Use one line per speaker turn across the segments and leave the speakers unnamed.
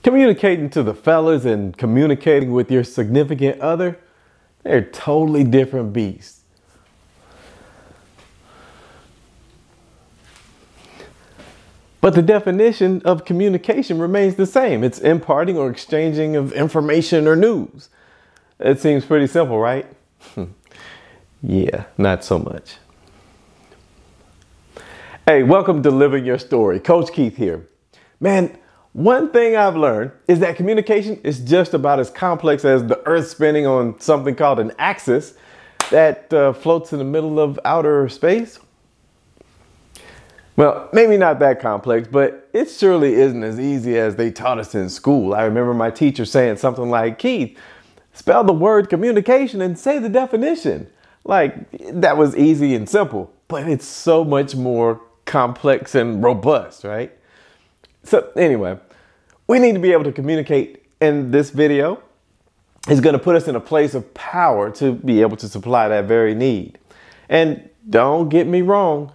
Communicating to the fellas and communicating with your significant other, they're totally different beasts. But the definition of communication remains the same. It's imparting or exchanging of information or news. It seems pretty simple, right? Yeah, not so much. Hey, welcome to Living Your Story. Coach Keith here. Man, one thing I've learned is that communication is just about as complex as the Earth spinning on something called an axis that floats in the middle of outer space. Well, maybe not that complex, but it surely isn't as easy as they taught us in school. I remember my teacher saying something like, Keith, spell the word communication and say the definition. Like, that was easy and simple, but it's so much more complex and robust, right? So anyway, we need to be able to communicate, and this video is going to put us in a place of power to be able to supply that very need. And don't get me wrong,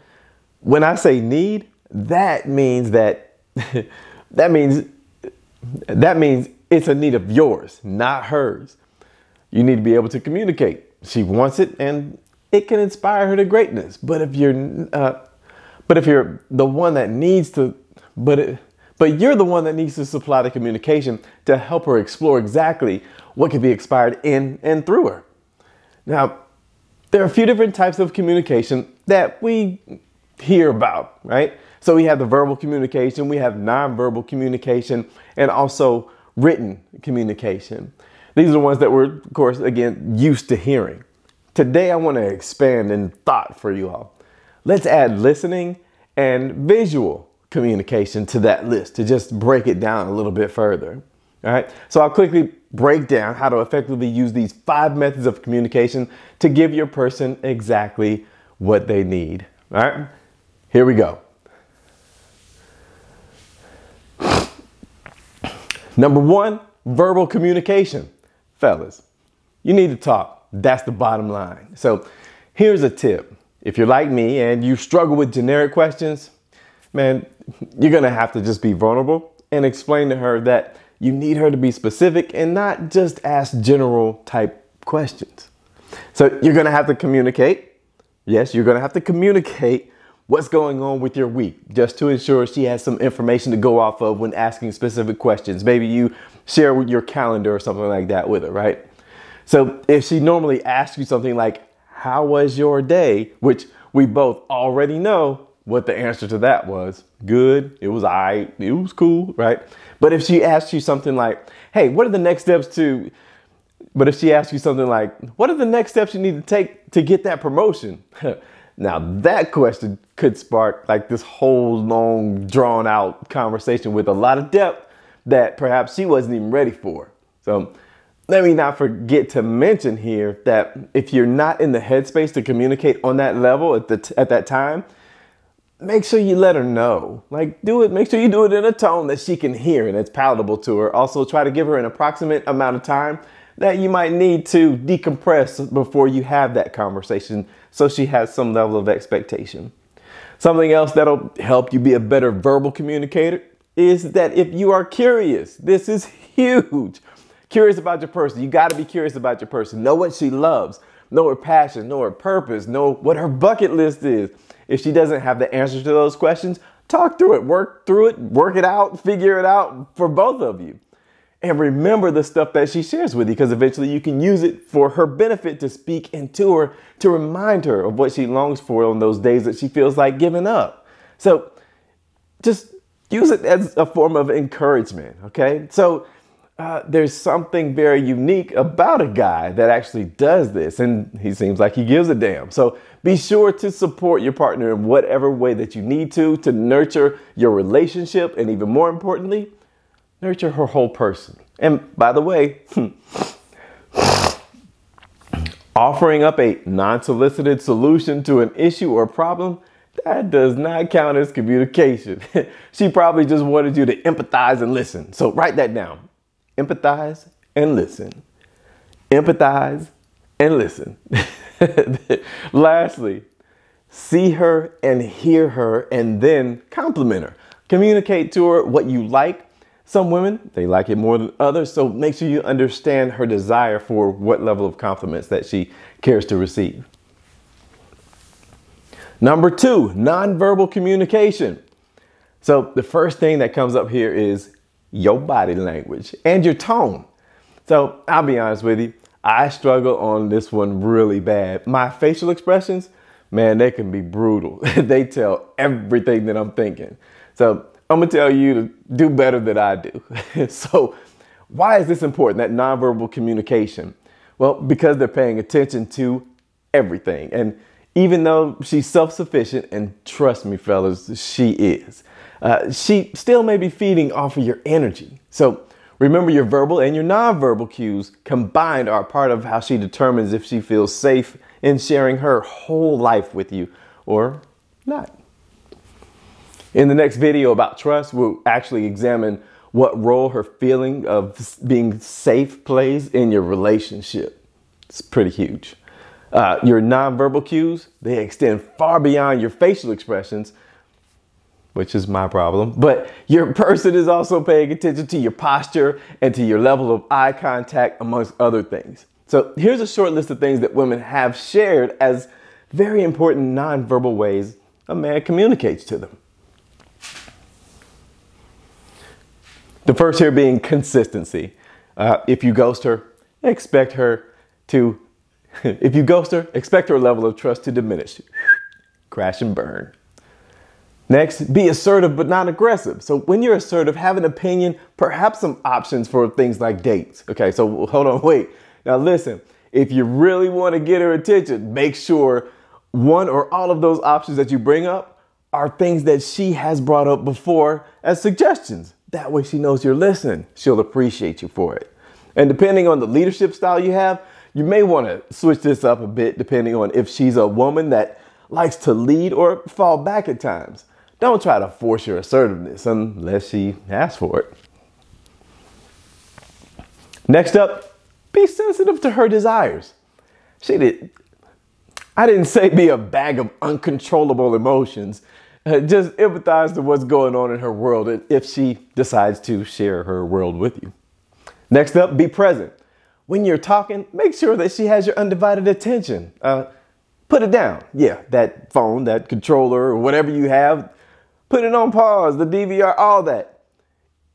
when I say need, that means that means it's a need of yours, not hers. You need to be able to communicate. She wants it, and it can inspire her to greatness. But if you're the one that needs to, but you're the one that needs to supply the communication to help her explore exactly what can be inspired in and through her. Now, there are a few different types of communication that we hear about, right? So we have the verbal communication, we have nonverbal communication, and also written communication. These are the ones that we're, of course, again, used to hearing. Today, I want to expand in thought for you all. Let's add listening and visual communication to that list to just break it down a little bit further. All right. So I'll quickly break down how to effectively use these 5 methods of communication to give your person exactly what they need. All right. Here we go. Number 1, verbal communication. Fellas, you need to talk. That's the bottom line. So here's a tip. If you're like me and you struggle with generic questions, man, you're going to have to just be vulnerable and explain to her that you need her to be specific and not just ask general type questions. So you're going to have to communicate. Yes, you're going to have to communicate what's going on with your week just to ensure she has some information to go off of when asking specific questions. Maybe you share your calendar or something like that with her, right? So if she normally asks you something like, how was your day? Which we both already know what the answer to that was. Good. It was all right. It was cool, right? But if she asks you something like, hey, what are the next steps to... But if she asks you something like, what are the next steps you need to take to get that promotion? Now that question could spark like this whole long drawn out conversation with a lot of depth that perhaps she wasn't even ready for. So let me not forget to mention here that if you're not in the headspace to communicate on that level at that time, make sure you let her know. Like, do it. Make sure you do it in a tone that she can hear and it's palatable to her. Also, try to give her an approximate amount of time that you might need to decompress before you have that conversation so she has some level of expectation. Something else that'll help you be a better verbal communicator is that if you are curious, this is huge. Curious about your person. You got to be curious about your person. Know what she loves. Know her passion. Know her purpose. Know what her bucket list is. If she doesn't have the answers to those questions, talk through it. Work through it. Work it out. Figure it out for both of you. And remember the stuff that she shares with you, because eventually you can use it for her benefit to speak into her, to remind her of what she longs for on those days that she feels like giving up. So just use it as a form of encouragement. Okay. So there's something very unique about a guy that actually does this, and he seems like he gives a damn. So be sure to support your partner in whatever way that you need to nurture your relationship, and even more importantly, nurture her whole person. And by the way, offering up a non-solicited solution to an issue or problem, that does not count as communication. She probably just wanted you to empathize and listen. So write that down. Empathize and listen. Empathize and listen. Lastly, see her and hear her and then compliment her. Communicate to her what you like, Some women, they like it more than others, so make sure you understand her desire for what level of compliments that she cares to receive. Number 2, nonverbal communication. So the first thing that comes up here is your body language and your tone. So I'll be honest with you, I struggle on this one really bad. My facial expressions, man, they can be brutal. They tell everything that I'm thinking. So I'm gonna tell you to do better than I do. So why is this important, that nonverbal communication? Well, because they're paying attention to everything. And even though she's self-sufficient, and trust me, fellas, she is, she still may be feeding off of your energy. So remember, your verbal and your nonverbal cues combined are part of how she determines if she feels safe in sharing her whole life with you or not. In the next video about trust, we'll actually examine what role her feeling of being safe plays in your relationship. It's pretty huge. Your nonverbal cues, they extend far beyond your facial expressions, which is my problem. But your person is also paying attention to your posture and to your level of eye contact, amongst other things. So here's a short list of things that women have shared as very important nonverbal ways a man communicates to them. The first here being consistency. If you ghost her, expect her level of trust to diminish. Crash and burn. Next, be assertive but not aggressive. So when you're assertive, have an opinion, perhaps some options for things like dates. Okay, so hold on, wait. Now listen, if you really want to get her attention, make sure one or all of those options that you bring up are things that she has brought up before as suggestions. That way she knows you're listening. She'll appreciate you for it. And depending on the leadership style you have, you may want to switch this up a bit depending on if she's a woman that likes to lead or fall back at times. Don't try to force your assertiveness unless she asks for it. Next up, be sensitive to her desires. I didn't say be a bag of uncontrollable emotions. Just empathize to what's going on in her world if she decides to share her world with you. Next up, be present. When you're talking, make sure that she has your undivided attention. Put it down. Yeah, that phone, that controller, or whatever you have, put it on pause, the DVR, all that.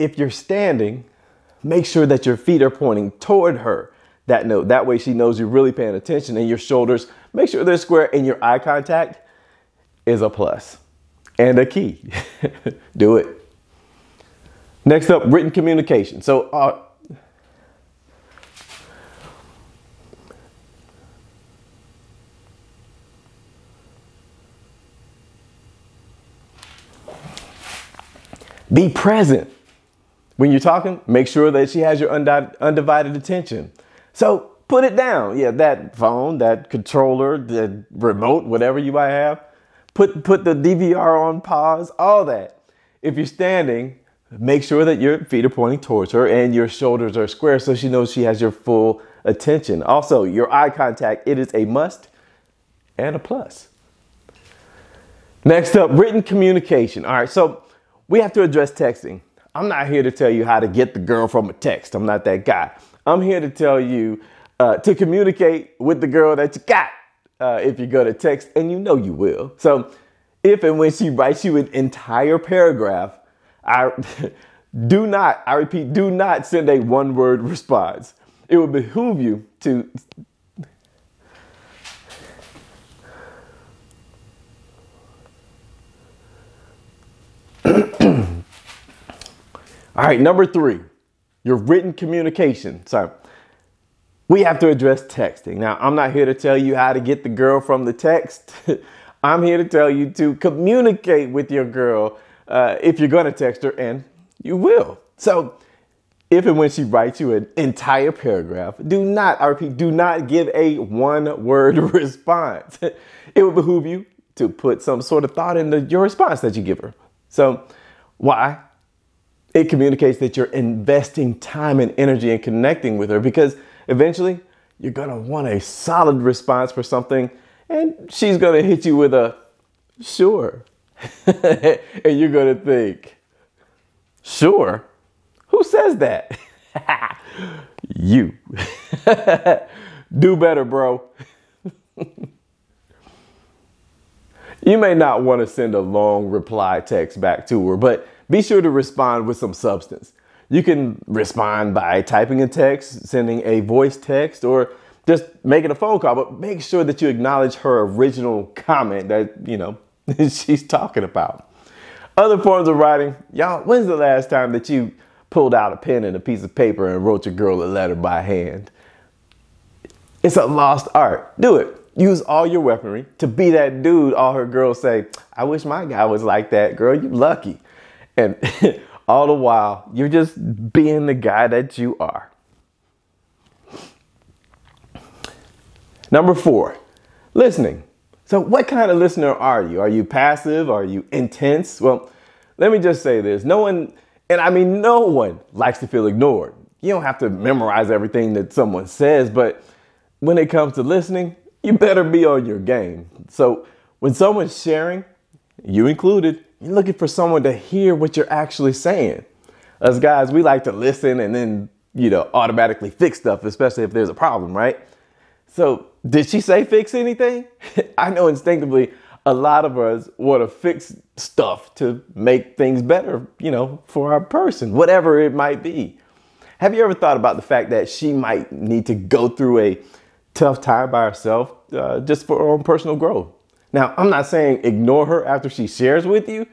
If you're standing, make sure that your feet are pointing toward her. That way she knows you're really paying attention, and your shoulders, make sure they're square, and your eye contact is a plus. And a key. Do it. Next up, written communication. So, be present. When you're talking, make sure that she has your undivided attention. So put it down. Yeah, that phone, that controller, the remote, whatever you might have. Put the DVR on pause, all that. If you're standing, make sure that your feet are pointing towards her and your shoulders are square so she knows she has your full attention. Also, your eye contact, it is a must and a plus. Next up, written communication. All right, so we have to address texting. I'm not here to tell you how to get the girl from a text. I'm not that guy. I'm here to tell you to communicate with the girl that you got. If you're going to text, and you know you will. So if and when she writes you an entire paragraph, I repeat, do not send a one-word response. It would behoove you to All right, number 3, your written communication. So we have to address texting. Now, I'm not here to tell you how to get the girl from the text. I'm here to tell you to communicate with your girl if you're going to text her, and you will. So if and when she writes you an entire paragraph, I repeat, do not give a one-word response. It would behoove you to put some sort of thought into your response that you give her. So why? It communicates that you're investing time and energy in connecting with her, because eventually you're going to want a solid response for something, and she's going to hit you with a sure. And you're going to think, sure? Who says that? You. Do better, bro. You may not want to send a long reply text back to her, but be sure to respond with some substance. You can respond by typing a text, sending a voice text, or just making a phone call, but make sure that you acknowledge her original comment that, she's talking about. Other forms of writing, y'all, when's the last time that you pulled out a pen and a piece of paper and wrote your girl a letter by hand? It's a lost art. Do it. Use all your weaponry to be that dude all her girls say, I wish my guy was like that, girl, you lucky. And all the while, you're just being the guy that you are. Number 4, listening. So what kind of listener are you? Are you passive? Are you intense? Well, let me just say this. No one likes to feel ignored. You don't have to memorize everything that someone says, but when it comes to listening, you better be on your game. So when someone's sharing, you included, you're looking for someone to hear what you're actually saying. Us guys, we like to listen and then, automatically fix stuff, especially if there's a problem, right? So did she say fix anything? I know instinctively a lot of us want to fix stuff to make things better, for our person, whatever it might be. Have you ever thought about the fact that she might need to go through a tough time by herself just for her own personal growth? Now, I'm not saying ignore her after she shares with you.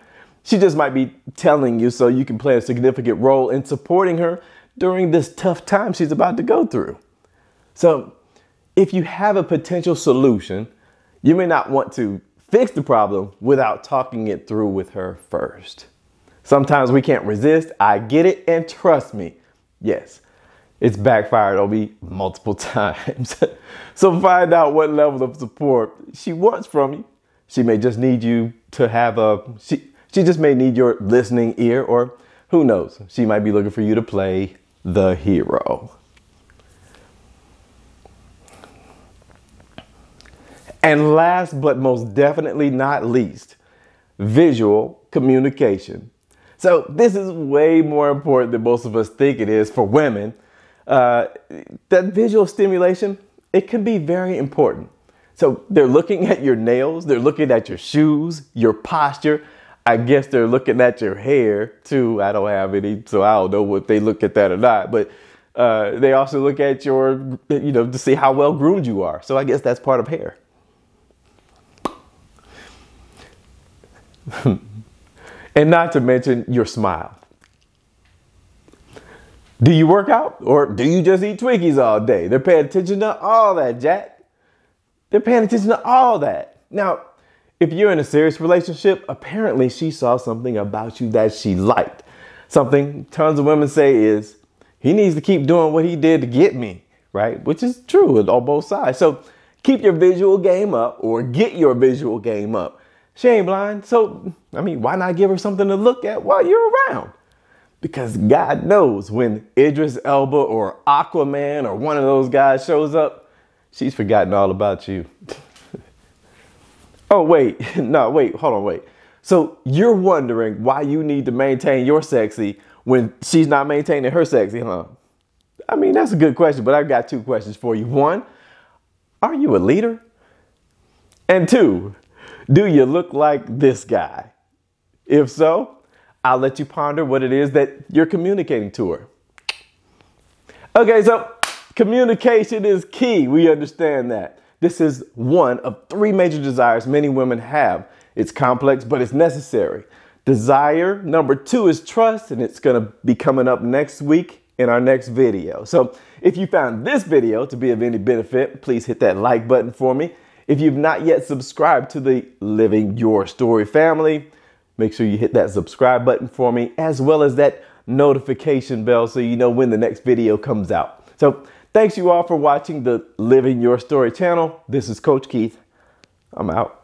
She just might be telling you so you can play a significant role in supporting her during this tough time she's about to go through. So if you have a potential solution, you may not want to fix the problem without talking it through with her first. Sometimes we can't resist. I get it. And trust me, yes, it's backfired on me multiple times. So find out what level of support she wants from you. She may just need you to have she just may need your listening ear, or who knows, she might be looking for you to play the hero. And last but most definitely not least, visual communication. So this is way more important than most of us think it is for women. That visual stimulation, it can be very important. So they're looking at your nails, they're looking at your shoes, your posture. I guess they're looking at your hair too. I don't have any, so I don't know if they look at that or not. But they also look at your, to see how well groomed you are. So I guess that's part of hair. And not to mention your smile. Do you work out or do you just eat Twinkies all day? They're paying attention to all that, Jack. They're paying attention to all that. Now, if you're in a serious relationship, apparently she saw something about you that she liked. Something tons of women say is, he needs to keep doing what he did to get me, right? Which is true on both sides. So keep your visual game up, or get your visual game up. She ain't blind, so, why not give her something to look at while you're around? Because God knows when Idris Elba or Aquaman or one of those guys shows up, she's forgotten all about you. Oh, wait, hold on. So you're wondering why you need to maintain your sexy when she's not maintaining her sexy, huh? That's a good question, but I've got 2 questions for you. 1, are you a leader? And 2, do you look like this guy? If so, I'll let you ponder what it is that you're communicating to her. Okay, so communication is key. We understand that. This is one of 3 major desires many women have. It's complex, but it's necessary. Desire number 2 is trust, and it's going to be coming up next week in our next video. So if you found this video to be of any benefit, please hit that like button for me. If you've not yet subscribed to the Living Your Story family, make sure you hit that subscribe button for me, as well as that notification bell so you know when the next video comes out. So thanks you all for watching the Living Your Story channel. This is Coach Keith. I'm out.